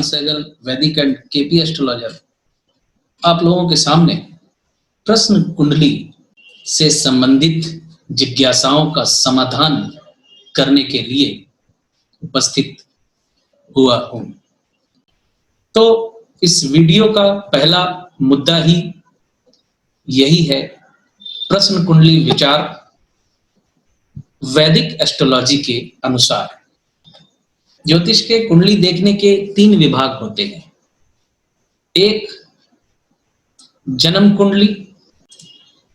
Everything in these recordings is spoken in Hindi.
सहगल, वैदिक एंड केपी एस्ट्रोलॉजर आप लोगों के सामने प्रश्न कुंडली से संबंधित जिज्ञासाओं का समाधान करने के लिए उपस्थित हुआ हूं। तो इस वीडियो का पहला मुद्दा ही यही है, प्रश्न कुंडली विचार वैदिक एस्ट्रोलॉजी के अनुसार। ज्योतिष के कुंडली देखने के 3 विभाग होते हैं। एक जन्म कुंडली,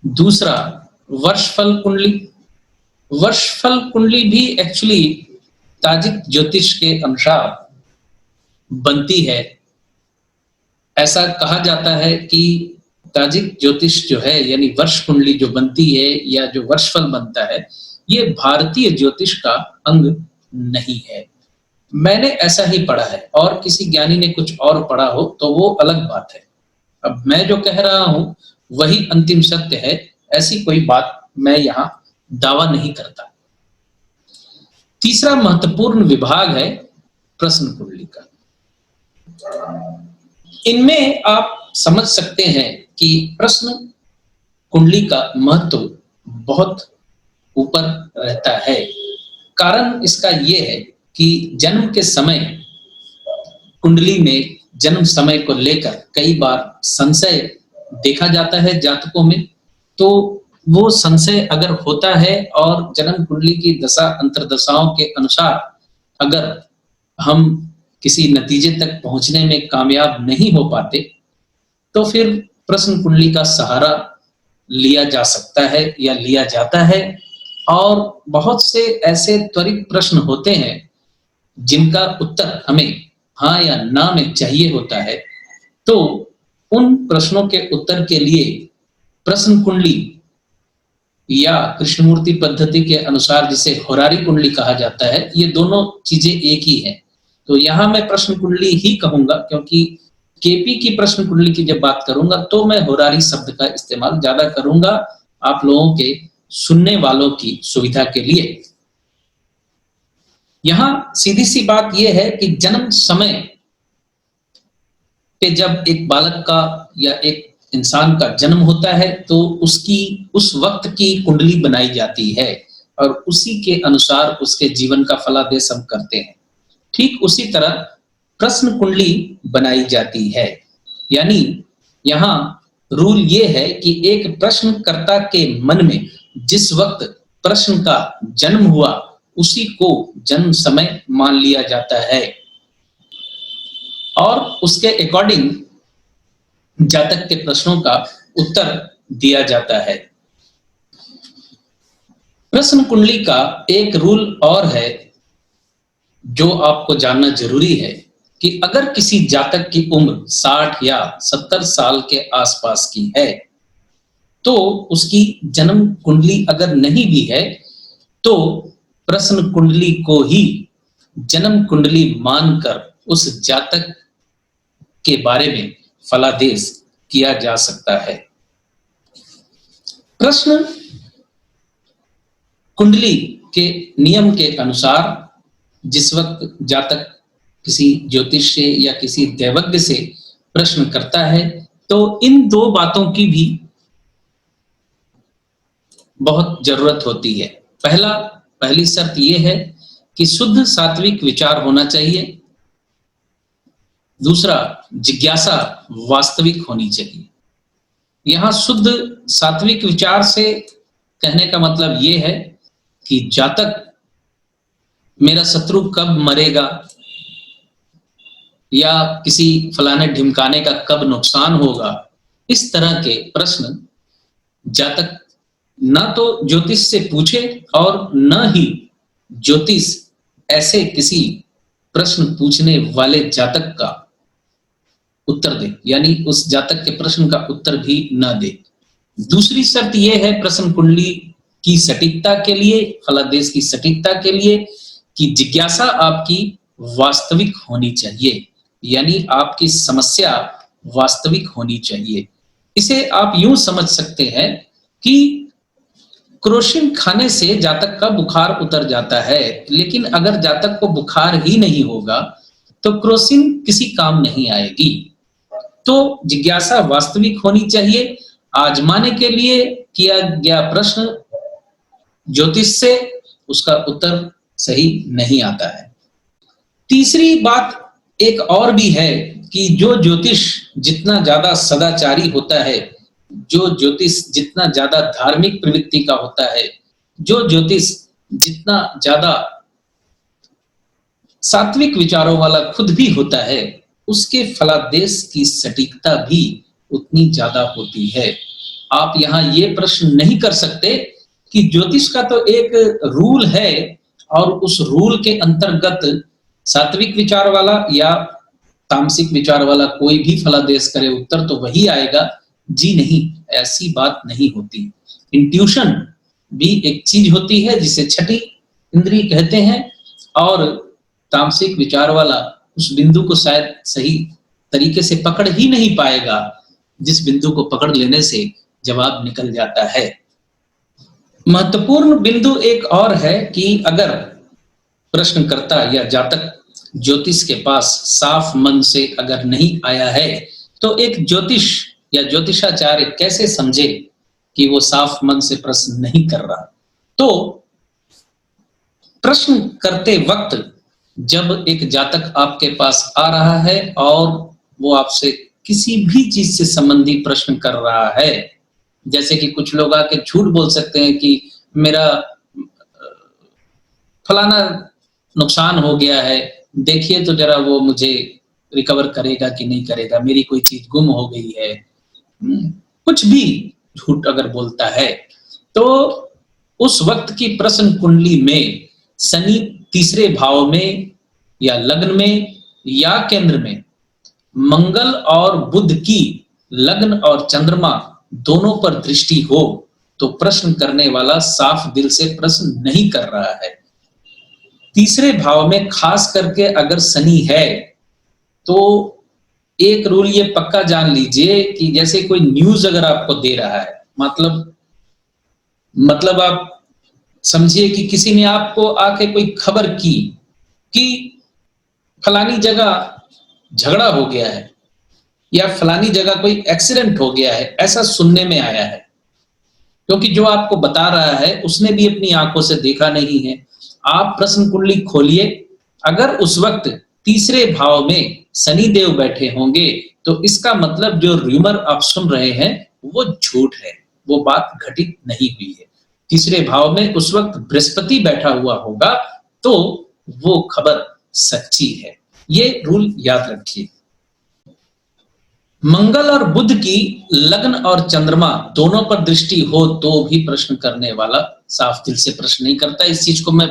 दूसरा वर्षफल कुंडली। वर्षफल कुंडली भी एक्चुअली ताजिक ज्योतिष के अनुसार बनती है। ऐसा कहा जाता है कि ताजिक ज्योतिष जो है यानी वर्ष कुंडली जो बनती है या जो वर्षफल बनता है, ये भारतीय ज्योतिष का अंग नहीं है। मैंने ऐसा ही पढ़ा है, और किसी ज्ञानी ने कुछ और पढ़ा हो तो वो अलग बात है। अब मैं जो कह रहा हूं वही अंतिम सत्य है, ऐसी कोई बात मैं यहां दावा नहीं करता। तीसरा महत्वपूर्ण विभाग है प्रश्न कुंडली का। इनमें आप समझ सकते हैं कि प्रश्न कुंडली का महत्व बहुत ऊपर रहता है। कारण इसका यह है कि जन्म के समय कुंडली में जन्म समय को लेकर कई बार संशय देखा जाता है जातकों में। तो वो संशय अगर होता है और जन्म कुंडली की दशा अंतर्दशाओं के अनुसार अगर हम किसी नतीजे तक पहुंचने में कामयाब नहीं हो पाते, तो फिर प्रश्न कुंडली का सहारा लिया जा सकता है या लिया जाता है। और बहुत से ऐसे त्वरित प्रश्न होते हैं जिनका उत्तर हमें हाँ या ना में चाहिए होता है। तो उन प्रश्नों के उत्तर के लिए प्रश्न कुंडली या कृष्णमूर्ति पद्धति के अनुसार जिसे होरारी कुंडली कहा जाता है, ये दोनों चीजें एक ही हैं। तो यहां मैं प्रश्न कुंडली ही कहूंगा, क्योंकि केपी की प्रश्न कुंडली की जब बात करूंगा तो मैं होरारी शब्द का इस्तेमाल ज्यादा करूंगा आप लोगों के सुनने वालों की सुविधा के लिए। यहां सीधी सी बात यह है कि जन्म समय पे जब एक बालक का या एक इंसान का जन्म होता है तो उसकी उस वक्त की कुंडली बनाई जाती है और उसी के अनुसार उसके जीवन का फलादेश हम करते हैं। ठीक उसी तरह प्रश्न कुंडली बनाई जाती है। यानी यहां रूल ये है कि एक प्रश्नकर्ता के मन में जिस वक्त प्रश्न का जन्म हुआ उसी को जन्म समय मान लिया जाता है और उसके अकॉर्डिंग जातक के प्रश्नों का उत्तर दिया जाता है। प्रश्न कुंडली का एक रूल और है जो आपको जानना जरूरी है कि अगर किसी जातक की उम्र 60 या 70 साल के आसपास की है तो उसकी जन्म कुंडली अगर नहीं भी है तो प्रश्न कुंडली को ही जन्म कुंडली मानकर उस जातक के बारे में फलादेश किया जा सकता है। प्रश्न कुंडली के नियम के अनुसार जिस वक्त जातक किसी ज्योतिष से या किसी दैवज्ञ से प्रश्न करता है तो इन 2 बातों की भी बहुत जरूरत होती है। पहली शर्त यह है कि शुद्ध सात्विक विचार होना चाहिए। दूसरा, जिज्ञासा वास्तविक होनी चाहिए। यहां शुद्ध सात्विक विचार से कहने का मतलब यह है कि जातक मेरा शत्रु कब मरेगा या किसी फलाने ढिमकाने का कब नुकसान होगा, इस तरह के प्रश्न जातक ना तो ज्योतिष से पूछे और न ही ज्योतिष ऐसे किसी प्रश्न पूछने वाले जातक का उत्तर दे, यानी उस जातक के प्रश्न का उत्तर भी न दे। दूसरी शर्त यह है प्रश्न कुंडली की सटीकता के लिए, फलादेश की सटीकता के लिए, कि जिज्ञासा आपकी वास्तविक होनी चाहिए, यानी आपकी समस्या वास्तविक होनी चाहिए। इसे आप यूं समझ सकते हैं कि क्रोसिन खाने से जातक का बुखार उतर जाता है, लेकिन अगर जातक को बुखार ही नहीं होगा तो क्रोसिन किसी काम नहीं आएगी। तो जिज्ञासा वास्तविक होनी चाहिए। आजमाने के लिए किया गया प्रश्न ज्योतिष से उसका उत्तर सही नहीं आता है। तीसरी बात एक और भी है कि जो ज्योतिष जितना ज्यादा सदाचारी होता है, जो ज्योतिष जितना ज्यादा धार्मिक प्रवृत्ति का होता है, जो ज्योतिष जितना ज्यादा सात्विक विचारों वाला खुद भी होता है, उसके फलादेश की सटीकता भी उतनी ज्यादा होती है। आप यहाँ ये प्रश्न नहीं कर सकते कि ज्योतिष का तो एक रूल है और उस रूल के अंतर्गत सात्विक विचार वाला या तामसिक विचार वाला कोई भी फलादेश करे, उत्तर तो वही आएगा। जी नहीं, ऐसी बात नहीं होती। इंट्यूशन भी एक चीज होती है जिसे छठी इंद्रिय कहते हैं, और तामसिक विचार वाला उस बिंदु को शायद सही तरीके से पकड़ ही नहीं पाएगा जिस बिंदु को पकड़ लेने से जवाब निकल जाता है। महत्वपूर्ण बिंदु एक और है कि अगर प्रश्नकर्ता या जातक ज्योतिष के पास साफ मन से अगर नहीं आया है, तो एक ज्योतिष या ज्योतिषाचार्य कैसे समझे कि वो साफ मन से प्रश्न नहीं कर रहा। तो प्रश्न करते वक्त जब एक जातक आपके पास आ रहा है और वो आपसे किसी भी चीज से संबंधी प्रश्न कर रहा है, जैसे कि कुछ लोग आके झूठ बोल सकते हैं कि मेरा फलाना नुकसान हो गया है, देखिए तो जरा वो मुझे रिकवर करेगा कि नहीं करेगा, मेरी कोई चीज गुम हो गई है। कुछ भी झूठ अगर बोलता है तो उस वक्त की प्रश्न कुंडली में शनि तीसरे भाव में या लग्न में या केंद्र में, मंगल और बुध की लग्न और चंद्रमा दोनों पर दृष्टि हो तो प्रश्न करने वाला साफ दिल से प्रश्न नहीं कर रहा है। तीसरे भाव में खास करके अगर शनि है तो एक रूल ये पक्का जान लीजिए कि जैसे कोई न्यूज अगर आपको दे रहा है, मतलब आप समझिए कि किसी ने आपको आके कोई खबर की कि फलानी जगह झगड़ा हो गया है या फलानी जगह कोई एक्सीडेंट हो गया है, ऐसा सुनने में आया है, क्योंकि जो आपको बता रहा है उसने भी अपनी आंखों से देखा नहीं है। आप प्रश्न कुंडली खोलिए, अगर उस वक्त तीसरे भाव में शनि देव बैठे होंगे तो इसका मतलब जो र्यूमर आप सुन रहे हैं वो झूठ है, वो बात घटित नहीं हुई है। तीसरे भाव में उस वक्त बृहस्पति बैठा हुआ होगा तो वो खबर सच्ची है। ये रूल याद रखिए। मंगल और बुध की लग्न और चंद्रमा दोनों पर दृष्टि हो तो भी प्रश्न करने वाला साफ दिल से प्रश्न नहीं करता। इस चीज को मैं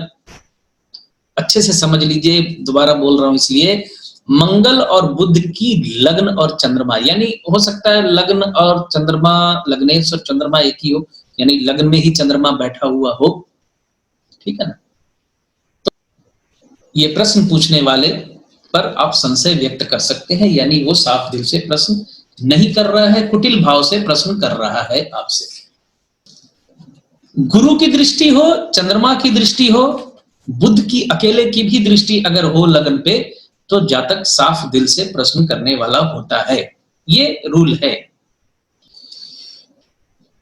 अच्छे से समझ लीजिए, दोबारा बोल रहा हूं इसलिए। मंगल और बुध की लग्न और चंद्रमा, यानी हो सकता है लग्न और चंद्रमा, लग्नेश और चंद्रमा एक ही हो, यानी लग्न में ही चंद्रमा बैठा हुआ हो, ठीक है ना। तो ये प्रश्न पूछने वाले पर आप संशय व्यक्त कर सकते हैं, यानी वो साफ दिल से प्रश्न नहीं कर रहा है, कुटिल भाव से प्रश्न कर रहा है आपसे। गुरु की दृष्टि हो, चंद्रमा की दृष्टि हो, बुध की अकेले की भी दृष्टि अगर हो लगन पे, तो जातक साफ दिल से प्रश्न करने वाला होता है। ये रूल है।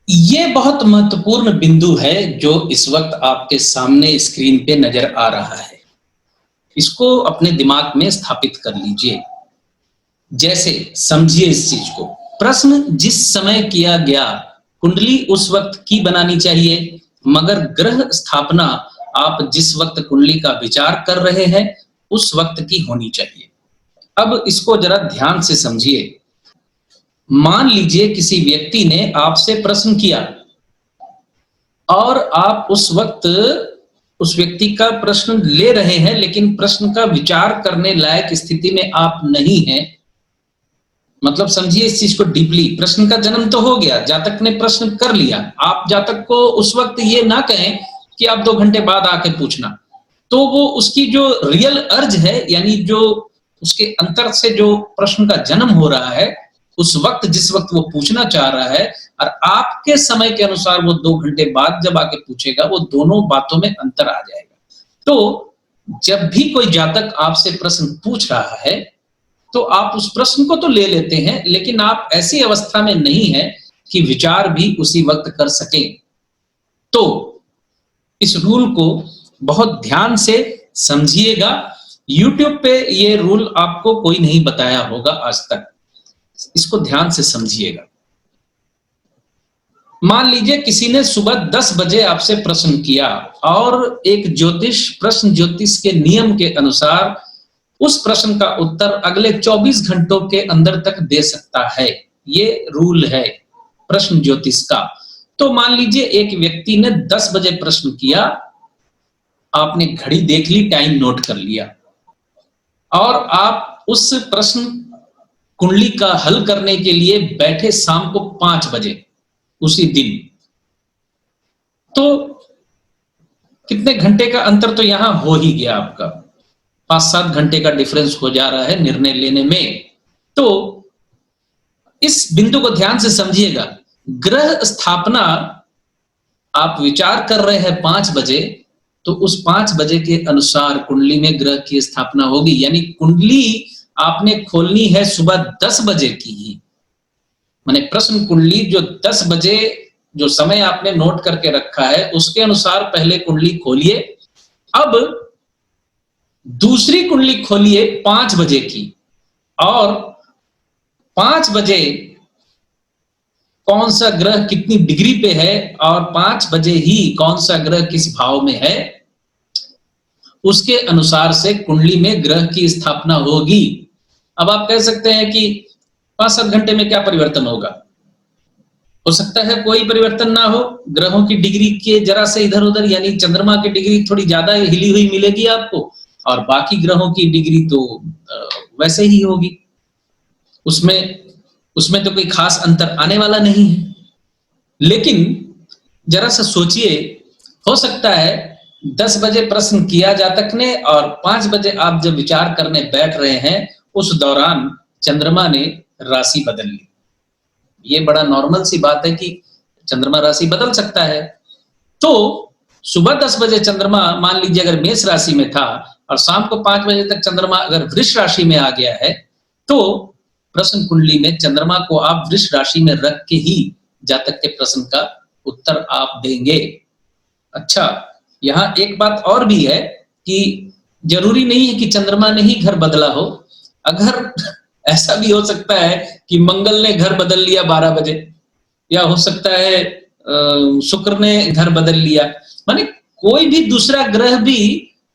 ये बहुत महत्वपूर्ण बिंदु है जो इस वक्त आपके सामने स्क्रीन पे नजर आ रहा है। इसको अपने दिमाग में स्थापित कर लीजिए। जैसे समझिए इस चीज को, प्रश्न जिस समय किया गया कुंडली उस वक्त की बनानी चाहिए, मगर ग्रह स्थापना आप जिस वक्त कुंडली का विचार कर रहे हैं उस वक्त की होनी चाहिए। अब इसको जरा ध्यान से समझिए। मान लीजिए किसी व्यक्ति ने आपसे प्रश्न किया और आप उस वक्त उस व्यक्ति का प्रश्न ले रहे हैं, लेकिन प्रश्न का विचार करने लायक स्थिति में आप नहीं हैं। मतलब समझिए इस चीज को डीपली। प्रश्न का जन्म तो हो गया, जातक ने प्रश्न कर लिया, आप जातक को उस वक्त ये ना कहें कि आप 2 घंटे बाद आके पूछना, तो वो उसकी जो रियल अर्ज है, यानी जो उसके अंतर से जो प्रश्न का जन्म हो रहा है उस वक्त, जिस वक्त वो पूछना चाह रहा है, और आपके समय के अनुसार वो 2 घंटे बाद जब आके पूछेगा, वो दोनों बातों में अंतर आ जाएगा। तो जब भी कोई जातक आपसे प्रश्न पूछ रहा है तो आप उस प्रश्न को तो ले लेते हैं, लेकिन आप ऐसी अवस्था में नहीं है कि विचार भी उसी वक्त कर सकें। तो इस रूल को बहुत ध्यान से समझिएगा। YouTube पे ये रूल आपको कोई नहीं बताया होगा आज तक, इसको ध्यान से समझिएगा। मान लीजिए किसी ने सुबह 10 बजे आपसे प्रश्न किया और एक प्रश्न ज्योतिष के नियम के अनुसार उस प्रश्न का उत्तर अगले 24 घंटों के अंदर तक दे सकता है। ये रूल है प्रश्न ज्योतिष का। तो मान लीजिए एक व्यक्ति ने 10 बजे प्रश्न किया, आपने घड़ी देख ली, टाइम नोट कर लिया और आप उस प्रश्न कुंडली का हल करने के लिए बैठे शाम को 5 बजे उसी दिन। तो कितने घंटे का अंतर तो यहां हो ही गया आपका, 5-7 घंटे का डिफरेंस हो जा रहा है निर्णय लेने में। तो इस बिंदु को ध्यान से समझिएगा। ग्रह स्थापना आप विचार कर रहे हैं 5 बजे, तो उस 5 बजे के अनुसार कुंडली में ग्रह की स्थापना होगी। यानी कुंडली आपने खोलनी है सुबह 10 बजे की ही, माने प्रश्न कुंडली जो 10 बजे जो समय आपने नोट करके रखा है उसके अनुसार पहले कुंडली खोलिए। अब दूसरी कुंडली खोलिए 5 बजे की, और 5 बजे कौन सा ग्रह कितनी डिग्री पे है और 5 बजे ही कौन सा ग्रह किस भाव में है, उसके अनुसार से कुंडली में ग्रह की स्थापना होगी। अब आप कह सकते हैं कि 5-7 घंटे में क्या परिवर्तन होगा? हो सकता है कोई परिवर्तन ना हो, ग्रहों की डिग्री के जरा से इधर उधर, यानी चंद्रमा की डिग्री थोड़ी ज्यादा हिली हुई मिलेगी आपको और बाकी ग्रहों की डिग्री तो वैसे ही होगी। उसमें तो कोई खास अंतर आने वाला नहीं है। लेकिन जरा सा सोचिए, हो सकता है 10 बजे प्रश्न किया जातक ने और 5 बजे आप जब विचार करने बैठ रहे हैं उस दौरान चंद्रमा ने राशि बदल ली। ये बड़ा नॉर्मल सी बात है कि चंद्रमा राशि बदल सकता है। तो सुबह 10 बजे चंद्रमा मान लीजिए अगर मेष राशि में था और शाम को 5 बजे तक चंद्रमा अगर वृष राशि में आ गया है, तो प्रश्न कुंडली में चंद्रमा को आप वृष राशि में रख के ही जातक के प्रश्न का उत्तर आप देंगे। अच्छा, यहाँ एक बात और भी है कि जरूरी नहीं है कि चंद्रमा ने ही घर बदला हो। अगर ऐसा भी हो सकता है कि मंगल ने घर बदल लिया 12 बजे, या हो सकता है शुक्र ने घर बदल लिया, माने कोई भी दूसरा ग्रह भी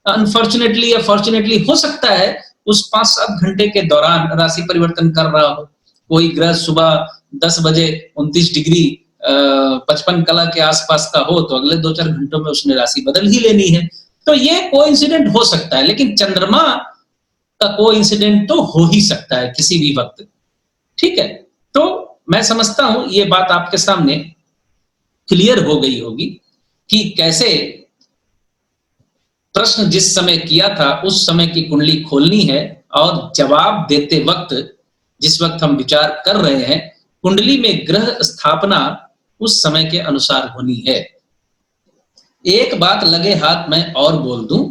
अनफॉर्चुनेटली या फॉर्चुनेटली हो सकता है उस 5-7 घंटे के दौरान राशि परिवर्तन कर रहा हो। कोई ग्रह सुबह 10 बजे 29 डिग्री 55 कला के आसपास का हो तो अगले 2-4 घंटों में उसने राशि बदल ही लेनी है। तो ये कोइंसिडेंट हो सकता है, लेकिन चंद्रमा का कोइंसिडेंट तो हो ही सकता है किसी भी वक्त। ठीक है, तो मैं समझता हूं ये बात आपके सामने क्लियर हो गई होगी कि कैसे प्रश्न जिस समय किया था उस समय की कुंडली खोलनी है और जवाब देते वक्त जिस वक्त हम विचार कर रहे हैं कुंडली में ग्रह स्थापना उस समय के अनुसार होनी है। एक बात लगे हाथ में और बोल दूं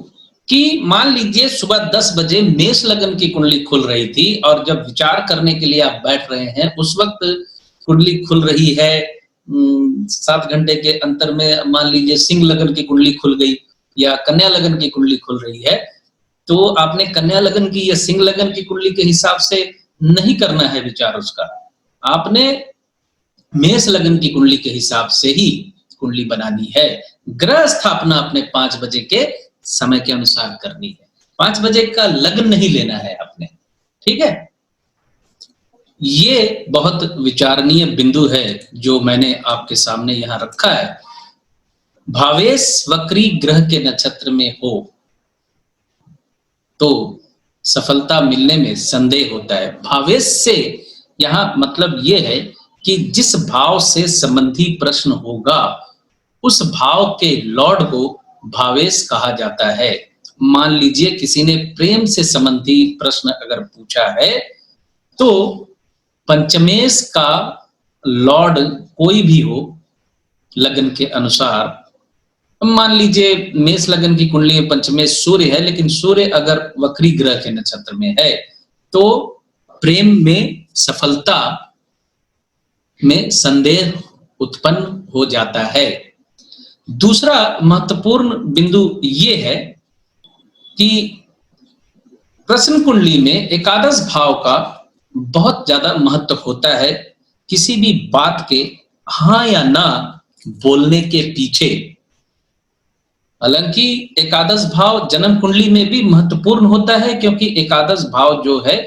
कि मान लीजिए सुबह 10 बजे मेष लगन की कुंडली खुल रही थी और जब विचार करने के लिए आप बैठ रहे हैं उस वक्त कुंडली खुल रही है 7 घंटे के अंतर में, मान लीजिए सिंह लगन की कुंडली खुल गई या कन्या लगन की कुंडली खुल रही है, तो आपने कन्या लगन की या सिंह लगन की कुंडली के हिसाब से नहीं करना है विचार उसका, आपने मेष लगन की कुंडली के हिसाब से ही कुंडली बनानी है। ग्रह स्थापना अपने 5 बजे के समय के अनुसार करनी है, 5 बजे का लग्न नहीं लेना है आपने। ठीक है, ये बहुत विचारणीय बिंदु है जो मैंने आपके सामने यहां रखा है। भावेश वक्री ग्रह के नक्षत्र में हो तो सफलता मिलने में संदेह होता है। भावेश से यहां मतलब यह है कि जिस भाव से संबंधी प्रश्न होगा उस भाव के लॉर्ड को भावेश कहा जाता है। मान लीजिए किसी ने प्रेम से संबंधी प्रश्न अगर पूछा है तो पंचमेश का लॉर्ड कोई भी हो लग्न के अनुसार मान लीजिए मेष लगन की कुंडली में पंचमेश सूर्य है, लेकिन सूर्य अगर वक्री ग्रह के नक्षत्र में है तो प्रेम में सफलता में संदेह उत्पन्न हो जाता है। दूसरा महत्वपूर्ण बिंदु ये है कि प्रश्न कुंडली में एकादश भाव का बहुत ज्यादा महत्व होता है किसी भी बात के हाँ या ना बोलने के पीछे। हालांकि एकादश भाव जन्म कुंडली में भी महत्वपूर्ण होता है, क्योंकि एकादश भाव जो है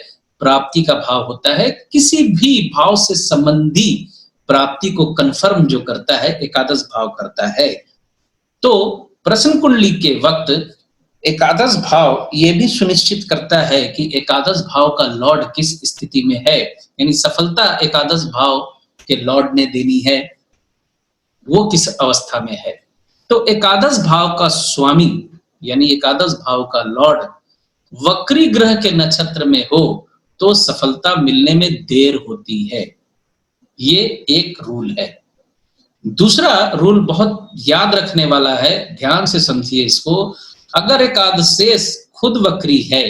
प्राप्ति का भाव होता है। किसी भी भाव से संबंधी प्राप्ति को कंफर्म जो करता है एकादश भाव करता है। तो प्रश्न कुंडली के वक्त एकादश भाव यह भी सुनिश्चित करता है कि एकादश भाव का लॉर्ड किस स्थिति में है, यानी सफलता एकादश भाव के लॉर्ड ने देनी है, वो किस अवस्था में है। तो एकादश भाव का स्वामी यानी एकादश भाव का लॉर्ड वक्री ग्रह के नक्षत्र में हो तो सफलता मिलने में देर होती है। ये एक रूल है। दूसरा रूल बहुत याद रखने वाला है, ध्यान से समझिए इसको। अगर एकादशेष खुद वक्री है,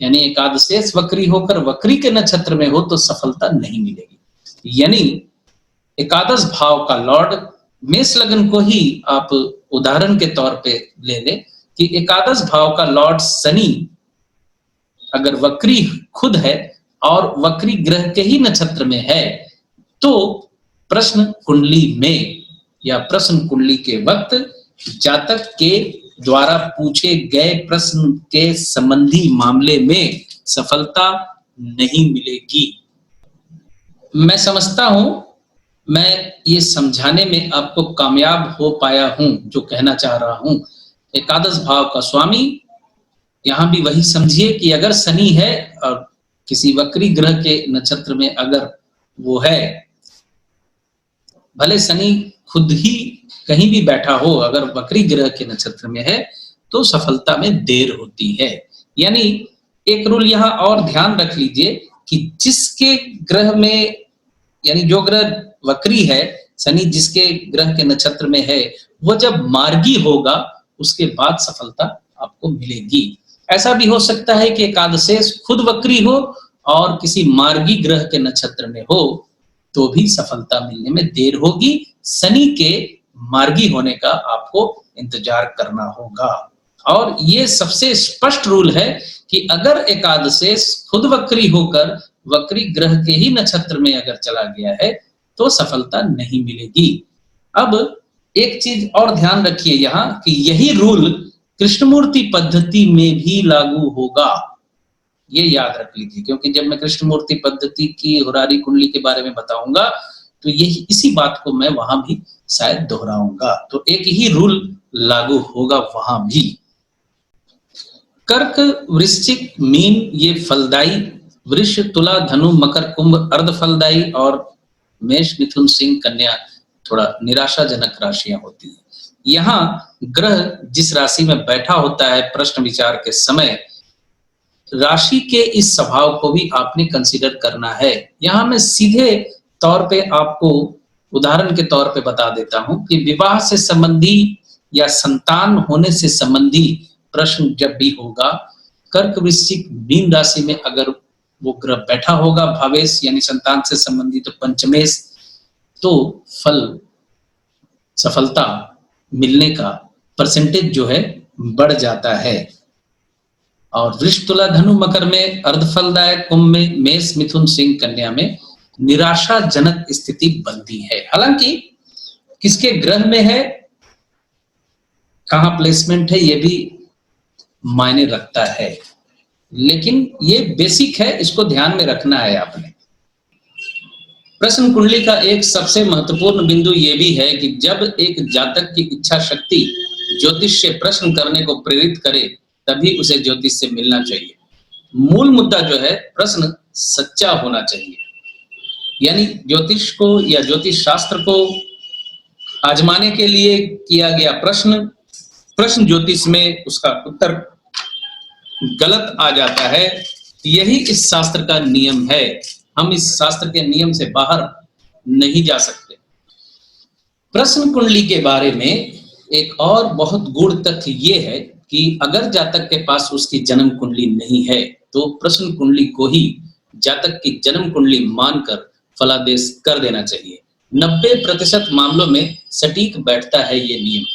यानी एकादशेष वक्री होकर वक्री के नक्षत्र में हो तो सफलता नहीं मिलेगी। यानी एकादश भाव का लॉर्ड, मेष लग्न को ही आप उदाहरण के तौर पे ले ले कि एकादश भाव का लॉर्ड शनि अगर वक्री खुद है और वक्री ग्रह के ही नक्षत्र में है तो प्रश्न कुंडली में या प्रश्न कुंडली के वक्त जातक के द्वारा पूछे गए प्रश्न के संबंधी मामले में सफलता नहीं मिलेगी। मैं समझता हूं मैं ये समझाने में आपको कामयाब हो पाया हूं जो कहना चाह रहा हूं। एकादश भाव का स्वामी यहां भी वही समझिए कि अगर शनि है और किसी वक्री ग्रह के नक्षत्र में अगर वो है, भले शनि खुद ही कहीं भी बैठा हो, अगर वक्री ग्रह के नक्षत्र में है तो सफलता में देर होती है। यानी एक रूल यहां और ध्यान रख लीजिए कि जिसके ग्रह में, यानी जो ग्रह वक्री है, शनि जिसके ग्रह के नक्षत्र में है, वो जब मार्गी होगा उसके बाद सफलता आपको मिलेगी। ऐसा भी हो सकता है कि एकादशेष खुद वक्री हो और किसी मार्गी ग्रह के नक्षत्र में हो तो भी सफलता मिलने में देर होगी। शनि के मार्गी होने का आपको इंतजार करना होगा। और ये सबसे स्पष्ट रूल है कि अगर एकादशेष खुद वक्री होकर वक्री ग्रह के ही नक्षत्र में अगर चला गया है तो सफलता नहीं मिलेगी। अब एक चीज और ध्यान रखिए यहाँ कि यही रूल कृष्णमूर्ति पद्धति में भी लागू होगा, ये याद रख लीजिए, क्योंकि जब मैं कृष्णमूर्ति पद्धति की होरारी कुंडली के बारे में बताऊंगा तो यही इसी बात को मैं वहां भी शायद दोहराऊंगा। तो एक ही रूल लागू होगा वहां भी। कर्क, वृश्चिक, मीन ये फलदायी, वृष, तुला, धनु, मकर, कुंभ अर्ध फलदायी और मेष, मिथुन, सिंह, कन्या थोड़ा निराशाजनक राशियां होती हैं। यहाँ ग्रह जिस राशि में बैठा होता है प्रश्न विचार के समय, राशि के इस स्वभाव को भी आपने कंसीडर करना है। यहाँ मैं सीधे तौर पे आपको उदाहरण के तौर पे बता देता हूं कि विवाह से संबंधी या संतान होने से संबंधी प्रश्न जब भी होगा, कर्क, वृश्चिक, मीन राशि में अगर वो ग्रह बैठा होगा भावेश यानी संतान से संबंधित, तो पंचमेश, तो फल सफलता मिलने का परसेंटेज जो है बढ़ जाता है। और वृष, तुला, धनु, मकर में अर्धफलदायक, कुंभ में, मेष, मिथुन, सिंह, कन्या में निराशाजनक स्थिति बनती है। हालांकि किसके ग्रह में है, कहां प्लेसमेंट है, ये भी मायने रखता है, लेकिन ये बेसिक है, इसको ध्यान में रखना है आपने। प्रश्न कुंडली का एक सबसे महत्वपूर्ण बिंदु ये भी है कि जब एक जातक की इच्छा शक्ति ज्योतिष से प्रश्न करने को प्रेरित करे तभी उसे ज्योतिष से मिलना चाहिए। मूल मुद्दा जो है प्रश्न सच्चा होना चाहिए, यानी ज्योतिष को या ज्योतिष शास्त्र को आजमाने के लिए किया गया प्रश्न ज्योतिष में उसका उत्तर गलत आ जाता है। यही इस शास्त्र का नियम है। हम इस शास्त्र के नियम से बाहर नहीं जा सकते। प्रश्न कुंडली के बारे में एक और बहुत गूढ़ तथ्य ये है कि अगर जातक के पास उसकी जन्म कुंडली नहीं है तो प्रश्न कुंडली को ही जातक की जन्म कुंडली मानकर फलादेश कर देना चाहिए। 90% मामलों में सटीक बैठता है ये नियम।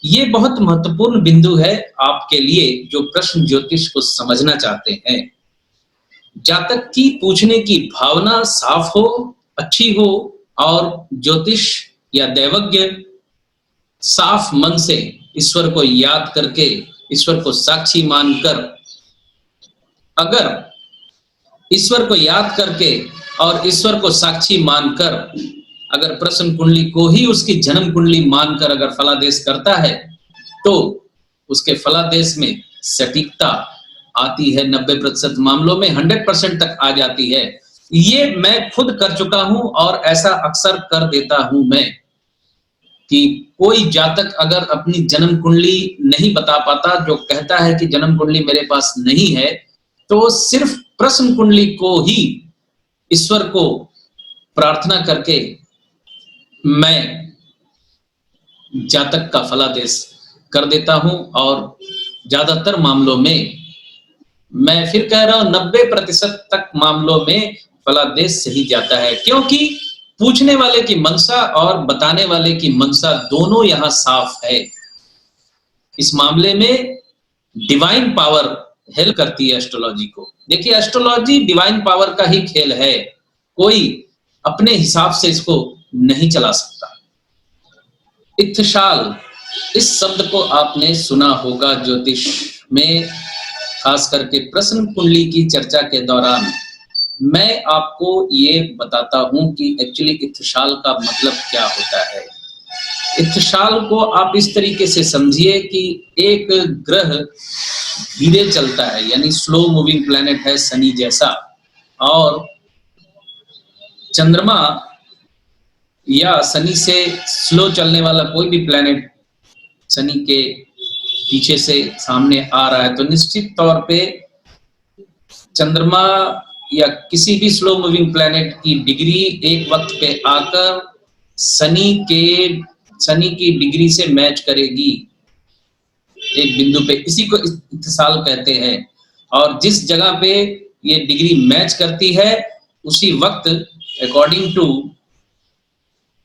ये बहुत महत्वपूर्ण बिंदु है आपके लिए जो प्रश्न ज्योतिष को समझना चाहते हैं। जातक की पूछने की भावना साफ हो, अच्छी हो और ज्योतिष या दैवज्ञ साफ मन से ईश्वर को याद करके, ईश्वर को साक्षी मानकर, अगर ईश्वर को याद करके और ईश्वर को साक्षी मानकर अगर प्रश्न कुंडली को ही उसकी जन्म कुंडली मानकर अगर फलादेश करता है तो उसके फलादेश में सटीकता आती है। 90% मामलों में 100% तक आ जाती है। ये मैं खुद कर चुका हूं और ऐसा अक्सर कर देता हूं मैं कि कोई जातक अगर अपनी जन्म कुंडली नहीं बता पाता, जो कहता है कि जन्म कुंडली मेरे पास नहीं है, तो सिर्फ प्रश्न कुंडली को ही ईश्वर को प्रार्थना करके मैं जातक का फलादेश कर देता हूं। और ज्यादातर मामलों में, मैं फिर कह रहा हूं 90% तक मामलों में फलादेश सही जाता है, क्योंकि पूछने वाले की मंशा और बताने वाले की मंशा दोनों यहां साफ है। इस मामले में डिवाइन पावर हेल्प करती है एस्ट्रोलॉजी को। देखिए, एस्ट्रोलॉजी डिवाइन पावर का ही खेल है, कोई अपने हिसाब से इसको नहीं चला सकता। इत्थशाल, इस शब्द को आपने सुना होगा ज्योतिष में, खास करके प्रश्न कुंडली की चर्चा के दौरान। मैं आपको ये बताता हूं कि एक्चुअली इत्थशाल का मतलब क्या होता है। इत्थशाल को आप इस तरीके से समझिए कि एक ग्रह धीरे चलता है, यानी स्लो मूविंग प्लैनेट है शनि जैसा, और चंद्रमा या शनि से स्लो चलने वाला कोई भी प्लैनेट शनि के पीछे से सामने आ रहा है, तो निश्चित तौर पे चंद्रमा या किसी भी स्लो मूविंग प्लैनेट की डिग्री एक वक्त पे आकर शनि की डिग्री से मैच करेगी एक बिंदु पे। इसी को इत्तिसाल कहते हैं। और जिस जगह पे ये डिग्री मैच करती है उसी वक्त अकॉर्डिंग टू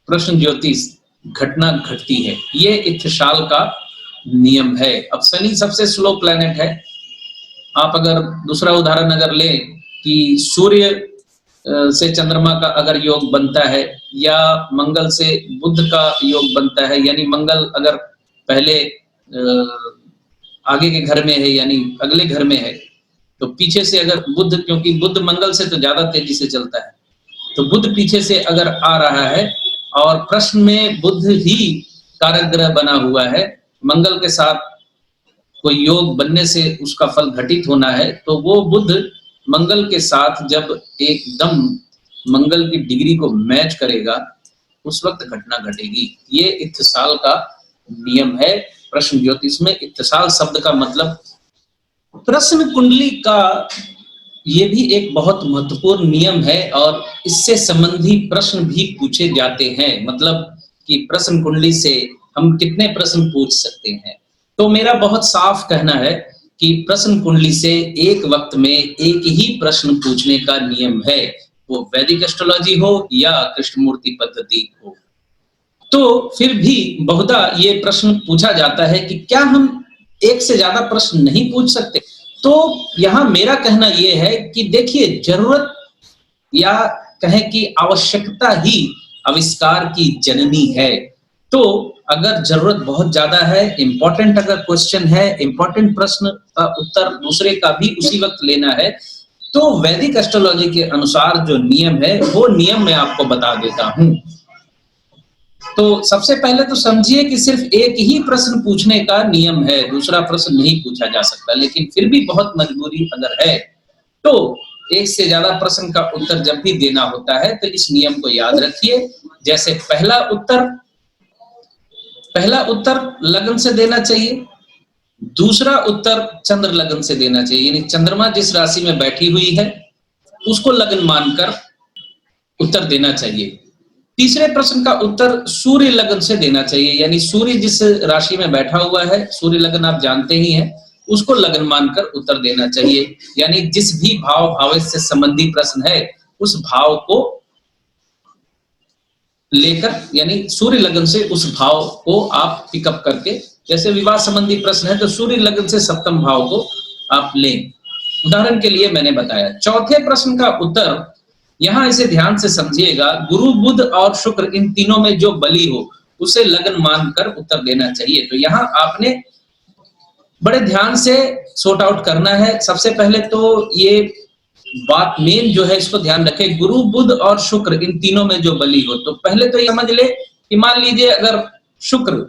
प्रश्न ज्योतिष घटना घटती है। ये इत्तिसाल का नियम है। अब शनि सबसे स्लो प्लैनेट है। आप अगर दूसरा उदाहरण अगर लें कि सूर्य से चंद्रमा का अगर योग बनता है या मंगल से बुध का योग बनता है, यानी मंगल अगर पहले आगे के घर में है यानी अगले घर में है, तो पीछे से अगर बुध, क्योंकि बुध मंगल से तो ज्यादा तेजी से चलता है, तो बुध पीछे से अगर आ रहा है और प्रश्न में बुध ही कारक ग्रह बना हुआ है, मंगल के साथ कोई योग बनने से उसका फल घटित होना है, तो वो बुध मंगल के साथ जब एकदम मंगल की डिग्री को मैच करेगा उस वक्त घटना घटेगी। ये इत्तिसाल का नियम है। प्रश्न ज्योतिष में इत्तिसाल शब्द का मतलब, प्रश्न कुंडली का ये भी एक बहुत महत्वपूर्ण नियम है और इससे संबंधी प्रश्न भी पूछे जाते हैं। मतलब कि प्रश्न कुंडली से हम कितने प्रश्न पूछ सकते हैं। तो मेरा बहुत साफ कहना है कि प्रश्न कुंडली से एक वक्त में एक ही प्रश्न पूछने का नियम है, वो वैदिक एस्ट्रोलॉजी हो या कृष्णमूर्ति पद्धति हो। तो फिर भी बहुधा ये प्रश्न पूछा जाता है कि क्या हम एक से ज्यादा प्रश्न नहीं पूछ सकते। तो यहाँ मेरा कहना यह है कि देखिए, जरूरत या कहें कि आवश्यकता ही आविष्कार की जननी है। तो अगर जरूरत बहुत ज्यादा है, इंपॉर्टेंट अगर क्वेश्चन है, इंपॉर्टेंट प्रश्न का उत्तर दूसरे का भी उसी वक्त लेना है, तो वैदिक एस्ट्रोलॉजी के अनुसार जो नियम है वो नियम मैं आपको बता देता हूं। तो सबसे पहले तो समझिए कि सिर्फ एक ही प्रश्न पूछने का नियम है, दूसरा प्रश्न नहीं पूछा जा सकता। लेकिन फिर भी बहुत मजबूरी अगर है तो एक से ज्यादा प्रश्न का उत्तर जब भी देना होता है तो इस नियम को याद रखिए। जैसे पहला उत्तर लग्न से देना चाहिए, दूसरा उत्तर चंद्र लग्न से देना चाहिए, यानी चंद्रमा जिस राशि में बैठी हुई है उसको लग्न मानकर उत्तर देना चाहिए। तीसरे प्रश्न का उत्तर सूर्य लगन से देना चाहिए, यानी सूर्य जिस राशि में बैठा हुआ है, सूर्य लगन आप जानते ही हैं, उसको लगन मानकर उत्तर देना चाहिए। यानी जिस भी भाव भावेश से संबंधी प्रश्न है उस भाव को लेकर, यानी सूर्य लगन से उस भाव को आप पिकअप करके, जैसे विवाह संबंधी प्रश्न है तो सूर्य लगन से सप्तम भाव को आप लें। उदाहरण के लिए मैंने बताया। चौथे प्रश्न का उत्तर, यहां इसे ध्यान से समझिएगा, गुरु बुध और शुक्र इन तीनों में जो बली हो उसे लगन मानकर उत्तर देना चाहिए। तो यहां आपने बड़े ध्यान से सॉर्ट आउट करना है। सबसे पहले तो ये बात मेन जो है इसको ध्यान रखें, गुरु बुध और शुक्र इन तीनों में जो बली हो। तो पहले तो ये समझ ले कि मान लीजिए अगर शुक्र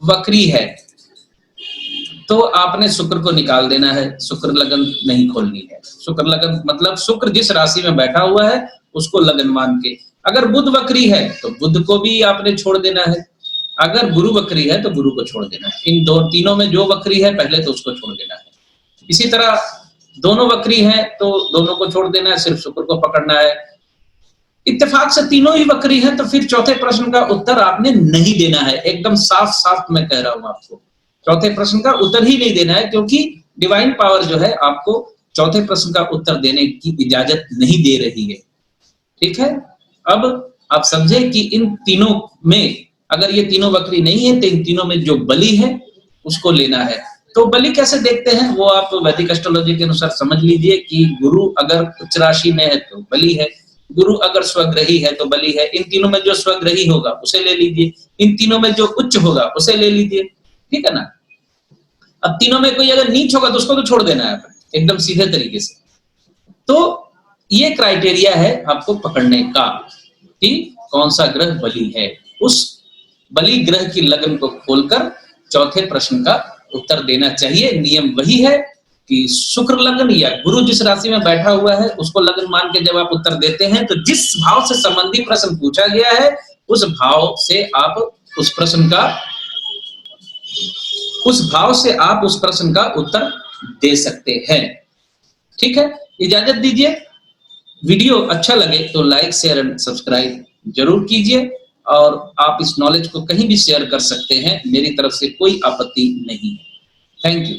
वक्री है तो आपने शुक्र को निकाल देना है, शुक्र लगन नहीं खोलनी है। शुक्र लगन मतलब शुक्र जिस राशि में बैठा हुआ है उसको लगन मान के। अगर बुध वक्री है तो बुध को भी आपने छोड़ देना है, अगर गुरु वक्री है तो गुरु को छोड़ देना है। इन तीनों में जो वक्री है पहले तो उसको छोड़ देना है। इसी तरह दोनों वक्री हैं तो दोनों को छोड़ देना है, सिर्फ शुक्र को पकड़ना है। इत्तेफाक से तीनों ही वक्री हैं तो फिर चौथे प्रश्न का उत्तर आपने नहीं देना है। एकदम साफ साफ मैं कह रहा हूं आपको, चौथे प्रश्न का उत्तर ही नहीं देना है, क्योंकि डिवाइन पावर जो है आपको चौथे प्रश्न का उत्तर देने की इजाजत नहीं दे रही है। ठीक है, अब आप समझे कि इन तीनों में अगर ये तीनों वक्री नहीं है तो इन तीनों में जो बली है उसको लेना है। तो बली कैसे देखते हैं वो आप वैदिक एस्ट्रोलॉजी के अनुसार समझ लीजिए कि गुरु अगर उच्च राशि में है तो बली है, गुरु अगर स्वग्रही है तो बली है। इन तीनों में जो स्वग्रही होगा उसे ले लीजिए, इन तीनों में जो उच्च होगा उसे ले लीजिए। ठीक है ना। अब तीनों में कोई अगर नीच होगा तो उसको तो छोड़ देना है एकदम सीधे तरीके से। तो ये क्राइटेरिया है आपको पकड़ने का कि कौन सा ग्रह बली है। उस बली ग्रह की लगन को खोलकर चौथे प्रश्न का उत्तर देना चाहिए। नियम वही है कि शुक्र लगन या गुरु जिस राशि में बैठा हुआ है उसको लगन मान के जब आप उत्तर देते हैं तो जिस भाव से संबंधी प्रश्न पूछा गया है उस भाव से आप उस प्रश्न का उत्तर दे सकते हैं। ठीक है, इजाजत दीजिए। वीडियो अच्छा लगे तो लाइक शेयर एंड सब्सक्राइब जरूर कीजिए और आप इस नॉलेज को कहीं भी शेयर कर सकते हैं, मेरी तरफ से कोई आपत्ति नहीं है। Thank you.